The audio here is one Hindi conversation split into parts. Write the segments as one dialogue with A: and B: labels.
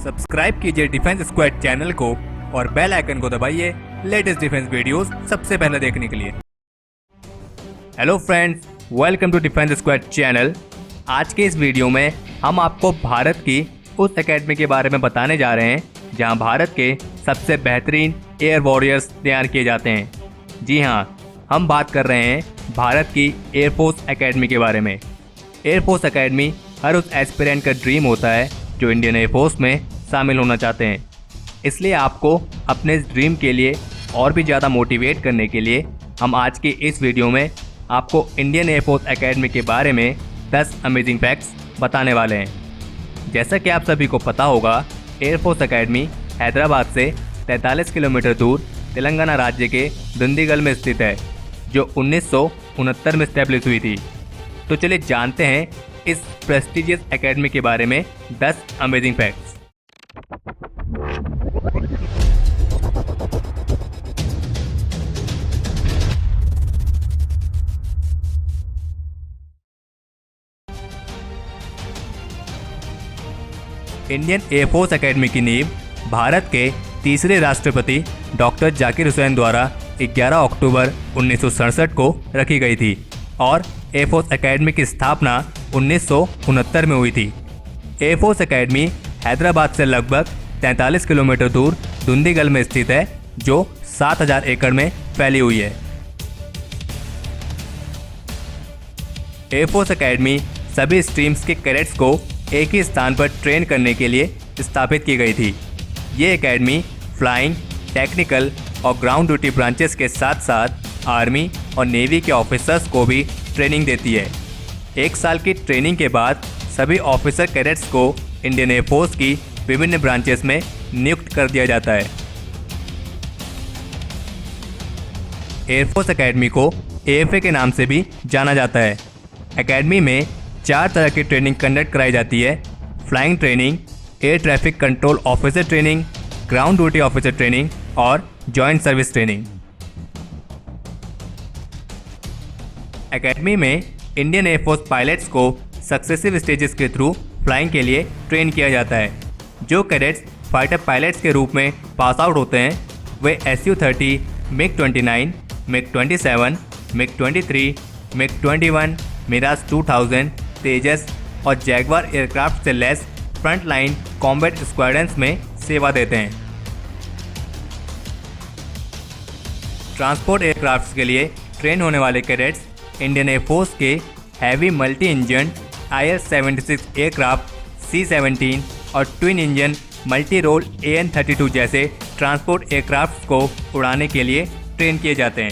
A: सब्सक्राइब कीजिए डिफेंस स्क्वाड चैनल को और बेल आइकन को दबाइए लेटेस्ट डिफेंस वीडियोस सबसे पहले देखने के लिए। Hello friends, welcome to Defence Squad channel. आज के इस वीडियो में हम आपको भारत की उस एकेडमी के बारे में बताने जा रहे हैं जहां भारत के सबसे बेहतरीन एयर वॉरियर्स तैयार किए जाते हैं। जी हां, हम बात कर रहे हैं भारत की एयरफोर्स एकेडमी के बारे में। एयरफोर्स एकेडमी हर उस एस्पिरेंट का ड्रीम होता है जो इंडियन एयरफोर्स में शामिल होना चाहते हैं। इसलिए आपको अपने इस ड्रीम के लिए और भी ज़्यादा मोटिवेट करने के लिए हम आज की इस वीडियो में आपको इंडियन एयरफोर्स एकेडमी के बारे में 10 अमेजिंग फैक्ट्स बताने वाले हैं। जैसा कि आप सभी को पता होगा, एयरफोर्स एकेडमी हैदराबाद से 43 किलोमीटर दूर तेलंगाना राज्य के दुंदीगल में स्थित है, जो 1969 में स्टैब्लिश हुई थी। तो चलिए जानते हैं इस प्रेस्टिजियस एकेडमी के बारे में 10 amazing facts. Indian air force academy की नींव भारत के तीसरे राष्ट्रपति डॉक्टर जाकिर हुसैन द्वारा 11 अक्टूबर 1967 को रखी गई थी और एयरफोर्स एकेडमी की स्थापना 1969 में हुई थी। एयरफोर्स एकेडमी हैदराबाद से लगभग 43 किलोमीटर दूर दुंदीगल में स्थित है, जो 7000 एकड़ में फैली हुई है। एयरफोर्स एकेडमी सभी स्ट्रीम्स के कैडेट्स को एक ही स्थान पर ट्रेन करने के लिए स्थापित की गई थी। ये एकेडमी फ्लाइंग, टेक्निकल और ग्राउंड ड्यूटी ब्रांचेस के साथ साथ आर्मी और नेवी के ऑफिसर्स को भी ट्रेनिंग देती है। 1 साल की ट्रेनिंग के बाद सभी ऑफिसर कैडेट्स को इंडियन एयरफोर्स की विभिन्न ब्रांचेस में नियुक्त कर दिया जाता है। एयरफोर्स एकेडमी को एएफए के नाम से भी जाना जाता है। एकेडमी में 4 तरह की ट्रेनिंग कंडक्ट कराई जाती है: flying training, air traffic control officer training, ground duty officer training और जॉइंट सर्विस ट्रेनिंग। एकेडमी में इंडियन एयरफोर्स पायलट्स को सक्सेसिव स्टेजेस के थ्रू फ्लाइंग के लिए ट्रेन किया जाता है। जो कैडेट्स फाइटर पायलट्स के रूप में पास आउट होते हैं वे SU-30, MiG-29, MiG-27, MiG-23, MiG-21, Miraj 2000, तेजस और जैगवार एयरक्राफ्ट से lace front line combat squadrons में सेवा देते हैं। ट्रांसपोर्ट एयरक्राफ्ट्स के लिए ट्रेन होने वाले कैडेट्स इंडियन एयरफोर्स के heavy multi engine IL-76 aircraft, C-17 और twin engine multi role AN-32 जैसे ट्रांसपोर्ट एयरक्राफ्ट्स को उड़ाने के लिए ट्रेन किए जाते हैं।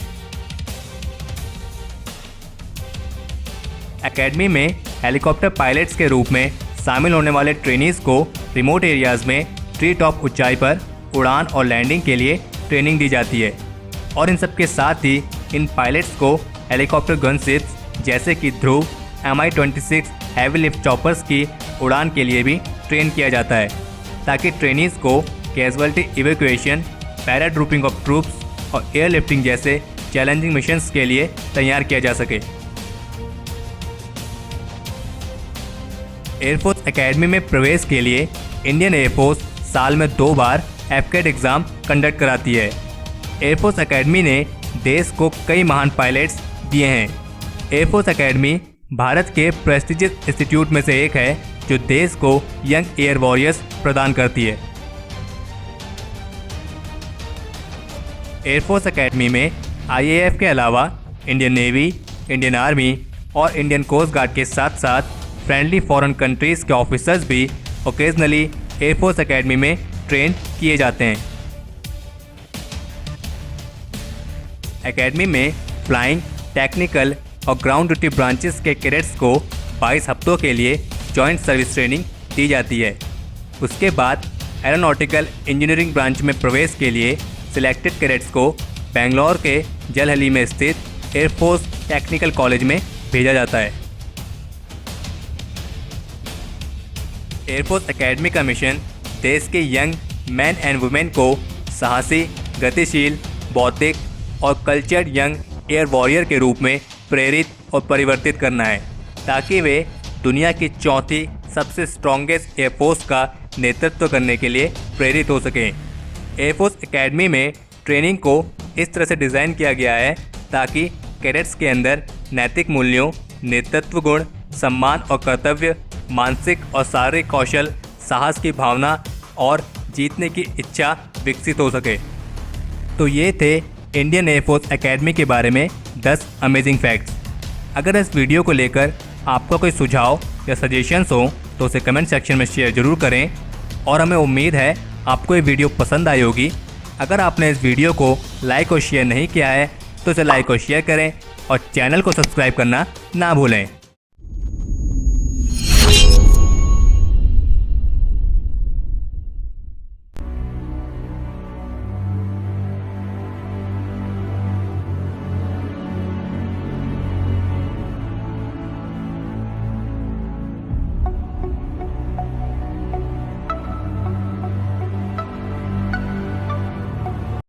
A: एकेडमी में हेलीकॉप्टर पायलट्स के रूप में शामिल होने वाले ट्रेनीज को रिमोट एरियाज़ में ट्री टॉप ऊंचाई पर उड़ान और लैंडिंग के लिए ट्रेनिंग दी जाती है। और इन सब के साथ ही इन पायलट्स को हेलीकॉप्टर गनशिप्स जैसे कि ध्रुव, Mi-26 हैवी लिफ्ट चॉपर्स की उड़ान के लिए भी ट्रेन किया जाता है, ताकि ट्रेनीज को casualty evacuation, paratrooping of troops और एयरलिफ्टिंग जैसे चैलेंजिंग मिशंस के लिए तैयार किया जा सके। एयरफोर्स एकेडमी में प्रवेश के लिए इंडियन एयरफोर्स साल में 2 बार एफकेट एग्ज़ाम कंडक्ट कराती है। एयरफोर्स एकेडमी ने देश को कई महान पायलट्स दिए हैं। एयरफोर्स एकेडमी भारत के प्रेस्टिजियस इंस्टीट्यूट में से एक है जो देश को यंग एयर वॉरियर्स प्रदान करती है। एयरफोर्स एकेडमी में IAF के अलावा इंडियन नेवी, इंडियन आर्मी और इंडियन कोस्ट गार्ड के साथ साथ फ्रेंडली फॉरेन कंट्रीज़ के ऑफिसर्स भी ओकेजनली एयरफोर्स एकेडमी में ट्रेन किए जाते हैं। एकेडमी में फ्लाइंग, टेक्निकल और ग्राउंड ड्यूटी ब्रांचेस के कैडेट्स को 22 हफ्तों के लिए जॉइंट सर्विस ट्रेनिंग दी जाती है। उसके बाद एरोनॉटिकल इंजीनियरिंग ब्रांच में प्रवेश के लिए सिलेक्टेड कैडेट्स को बेंगलोर के जलहली में स्थित एयरफोर्स टेक्निकल कॉलेज में भेजा जाता है। एयरफोर्स एकेडमी का मिशन देश के यंग मैन एंड वुमेन को साहसी, गतिशील, बौद्धिक और कल्चर्ड यंग एयर वॉरियर के रूप में प्रेरित और परिवर्तित करना है, ताकि वे दुनिया की चौथी सबसे स्ट्रॉन्गेस्ट एयरफोर्स का नेतृत्व करने के लिए प्रेरित हो सकें। एयरफोर्स एकेडमी में ट्रेनिंग को इस तरह से डिज़ाइन किया गया है ताकि कैडेट्स के अंदर नैतिक मूल्यों, नेतृत्व गुण, सम्मान और कर्तव्य, मानसिक और शारीरिक कौशल, साहस की भावना और जीतने की इच्छा विकसित हो सके। तो ये थे इंडियन एयरफोर्स एकेडमी के बारे में 10 अमेजिंग फैक्ट्स। अगर इस वीडियो को लेकर आपका कोई सुझाव या सजेशंस हो तो उसे कमेंट सेक्शन में शेयर ज़रूर करें और हमें उम्मीद है आपको ये वीडियो पसंद आई होगी। अगर आपने इस वीडियो को लाइक और शेयर नहीं किया है तो इसे लाइक और शेयर करें और चैनल को सब्सक्राइब करना ना भूलें।